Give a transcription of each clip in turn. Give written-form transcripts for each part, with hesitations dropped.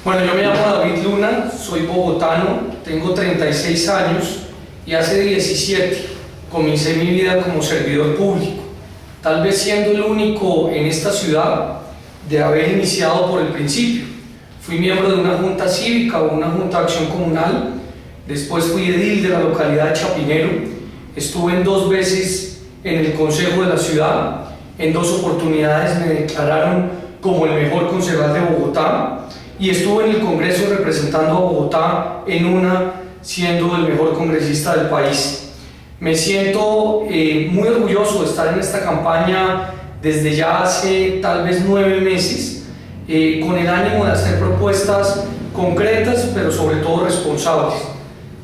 Bueno, yo me llamo David Luna, soy bogotano, tengo 36 años y hace 17 comencé mi vida como servidor público, tal vez siendo el único en esta ciudad de haber iniciado por el principio. Fui miembro de una junta cívica o una junta de acción comunal, después fui edil de la localidad de Chapinero, estuve en 2 veces en el consejo de la ciudad, en 2 oportunidades me declararon como el mejor concejal de Bogotá y estuve en el Congreso representando a Bogotá en una siendo el mejor congresista del país. Me siento muy orgulloso de estar en esta campaña desde ya hace tal vez 9 meses, con el ánimo de hacer propuestas concretas, pero sobre todo responsables.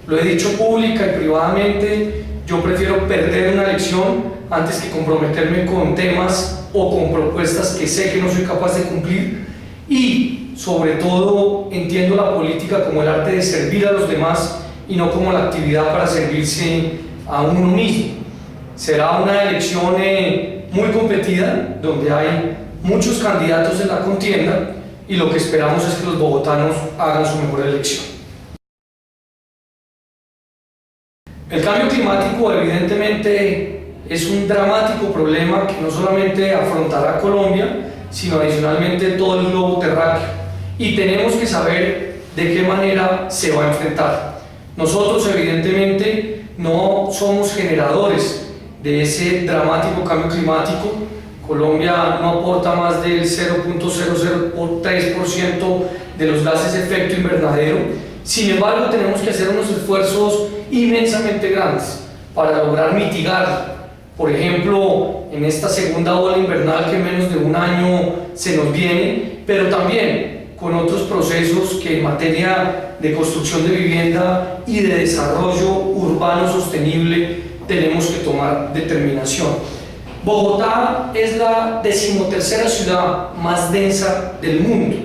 Lo he dicho pública y privadamente, yo prefiero perder una elección antes que comprometerme con temas o con propuestas que sé que no soy capaz de cumplir, y sobre todo entiendo la política como el arte de servir a los demás y no como la actividad para servirse a uno mismo. Será una elección muy competida, donde hay muchos candidatos en la contienda y lo que esperamos es que los bogotanos hagan su mejor elección. El cambio climático evidentemente es un dramático problema que no solamente afrontará Colombia, sino adicionalmente todo el globo terráqueo, y tenemos que saber de qué manera se va a enfrentar. Nosotros evidentemente no somos generadores de ese dramático cambio climático. Colombia no aporta más del 0.003% de los gases de efecto invernadero. Sin embargo, tenemos que hacer unos esfuerzos inmensamente grandes para lograr mitigar. Por ejemplo, en esta segunda ola invernal que en menos de un año se nos viene, pero también con otros procesos que en materia de construcción de vivienda y de desarrollo urbano sostenible tenemos que tomar determinación. Bogotá es la 13ª ciudad más densa del mundo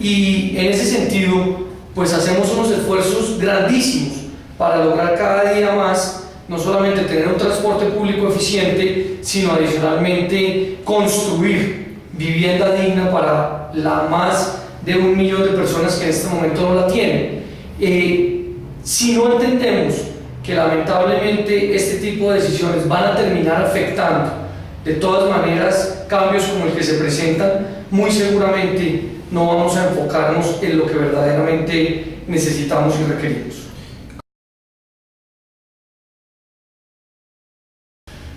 y en ese sentido pues hacemos unos esfuerzos grandísimos para lograr cada día más no solamente tener un transporte público eficiente, sino adicionalmente construir vivienda digna para la más de 1 millón de personas que en este momento no la tienen. Si no entendemos que lamentablemente este tipo de decisiones van a terminar afectando de todas maneras cambios como el que se presentan, muy seguramente no vamos a enfocarnos en lo que verdaderamente necesitamos y requerimos.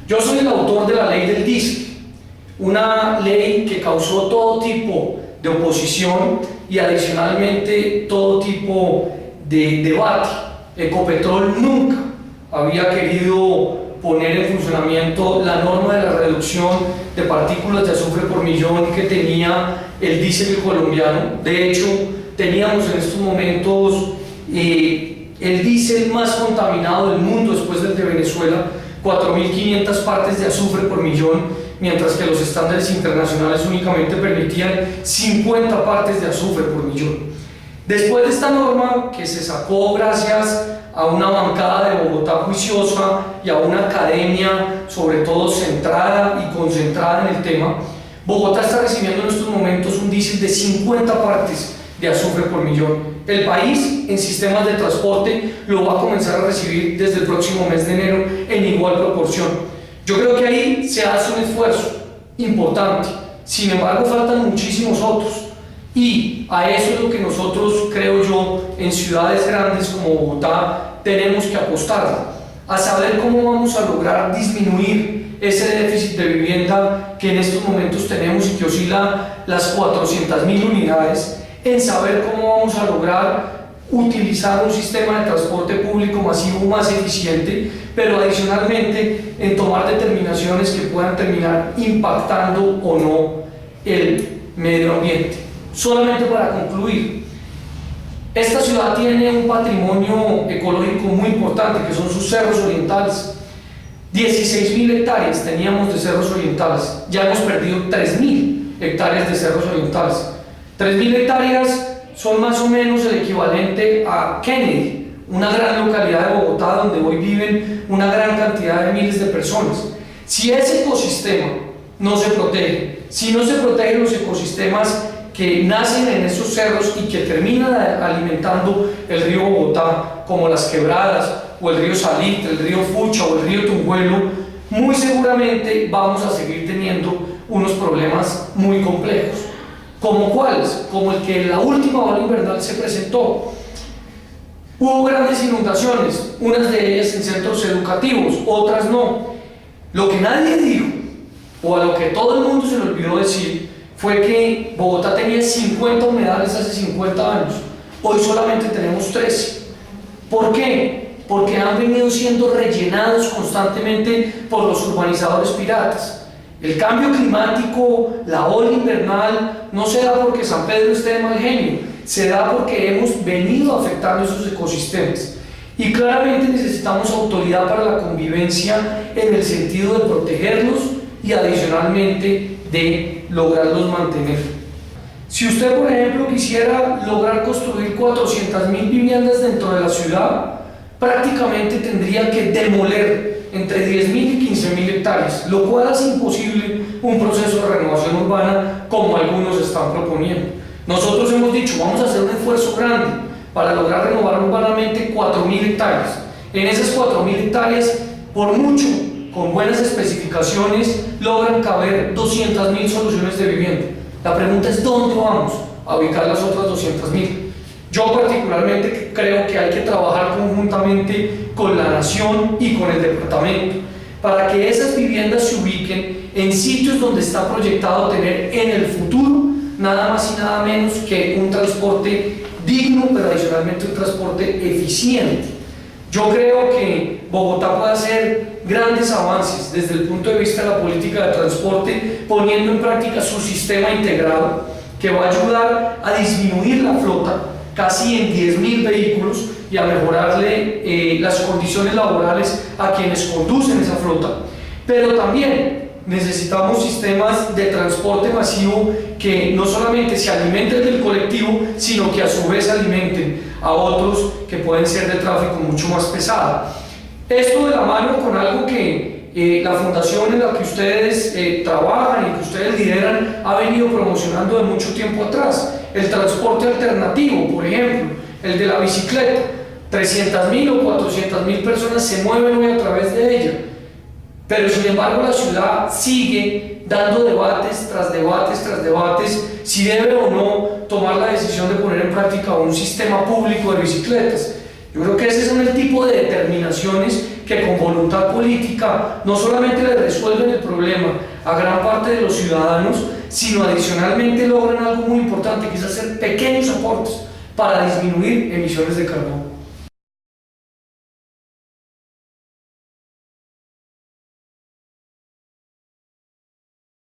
Yo soy el autor de la ley del diésel, una ley que causó todo tipo de oposición y adicionalmente todo tipo de debate. Ecopetrol nunca había querido poner en funcionamiento la norma de la reducción de partículas de azufre por millón que tenía el diésel colombiano. De hecho, teníamos en estos momentos el diésel más contaminado del mundo después del de Venezuela, 4.500 partes de azufre por millón, mientras que los estándares internacionales únicamente permitían 50 partes de azufre por millón. Después de esta norma, que se sacó gracias a una bancada de Bogotá juiciosa y a una academia sobre todo centrada y concentrada en el tema, Bogotá está recibiendo en estos momentos un diésel de 50 partes de azufre por millón. El país en sistemas de transporte lo va a comenzar a recibir desde el próximo mes de enero en igual proporción. Yo creo que ahí se hace un esfuerzo importante, sin embargo faltan muchísimos otros, y a eso es lo que nosotros, creo yo, en ciudades grandes como Bogotá tenemos que apostar, a saber cómo vamos a lograr disminuir ese déficit de vivienda que en estos momentos tenemos y que oscila las 400.000 unidades, en saber cómo vamos a lograr utilizar un sistema de transporte público masivo más eficiente, pero adicionalmente en tomar determinaciones que puedan terminar impactando o no el medio ambiente. Solamente para concluir, esta ciudad tiene un patrimonio ecológico muy importante, que son sus cerros orientales. 16.000 hectáreas teníamos de cerros orientales, ya hemos perdido 3.000 hectáreas de cerros orientales. 3.000 hectáreas son más o menos el equivalente a Kennedy, una gran localidad de Bogotá donde hoy viven una gran cantidad de miles de personas. Si ese ecosistema no se protege, si no se protegen los ecosistemas que nacen en esos cerros y que terminan alimentando el río Bogotá, como las Quebradas, o el río Salitre, el río Fucha o el río Tunjuelo, muy seguramente vamos a seguir teniendo unos problemas muy complejos. ¿Como cuáles? Como el que en la última ola invernal se presentó. Hubo grandes inundaciones, unas de ellas en centros educativos, otras no. Lo que nadie dijo, o a lo que todo el mundo se le olvidó decir, fue que Bogotá tenía 50 humedales hace 50 años. Hoy solamente tenemos 13. ¿Por qué? Porque han venido siendo rellenados constantemente por los urbanizadores piratas. El cambio climático, la ola invernal, no se da porque San Pedro esté de mal genio, se da porque hemos venido afectando esos ecosistemas. Y claramente necesitamos autoridad para la convivencia en el sentido de protegerlos y adicionalmente de lograrlos mantener. Si usted, por ejemplo, quisiera lograr construir 400.000 viviendas dentro de la ciudad, prácticamente tendría que demoler entre 10.000 y 15.000 hectáreas, lo cual hace imposible un proceso de renovación urbana como algunos están proponiendo. Nosotros hemos dicho, vamos a hacer un esfuerzo grande para lograr renovar urbanamente 4.000 hectáreas. En esas 4.000 hectáreas, por mucho, con buenas especificaciones, logran caber 200.000 soluciones de vivienda. La pregunta es, ¿dónde vamos a ubicar las otras 200.000? Yo particularmente creo que hay que trabajar conjuntamente con la nación y con el departamento para que esas viviendas se ubiquen en sitios donde está proyectado tener en el futuro nada más y nada menos que un transporte digno, pero adicionalmente un transporte eficiente. Yo creo que Bogotá puede hacer grandes avances desde el punto de vista de la política de transporte, poniendo en práctica su sistema integrado que va a ayudar a disminuir la flota casi en 10.000 vehículos y a mejorarle las condiciones laborales a quienes conducen esa flota. Pero también necesitamos sistemas de transporte masivo que no solamente se alimenten del colectivo, sino que a su vez alimenten a otros que pueden ser de tráfico mucho más pesado. Esto de la mano con algo que la fundación en la que ustedes trabajan y que ustedes lideran ha venido promocionando de mucho tiempo atrás. El transporte alternativo, por ejemplo, el de la bicicleta. 300.000 o 400.000 personas se mueven hoy a través de ella. Pero sin embargo la ciudad sigue dando debates tras debates tras debates si debe o no tomar la decisión de poner en práctica un sistema público de bicicletas. Yo creo que ese son el tipo de determinaciones que con voluntad política no solamente le resuelven el problema a gran parte de los ciudadanos, sino adicionalmente logran algo muy importante, que es hacer pequeños aportes para disminuir emisiones de carbono.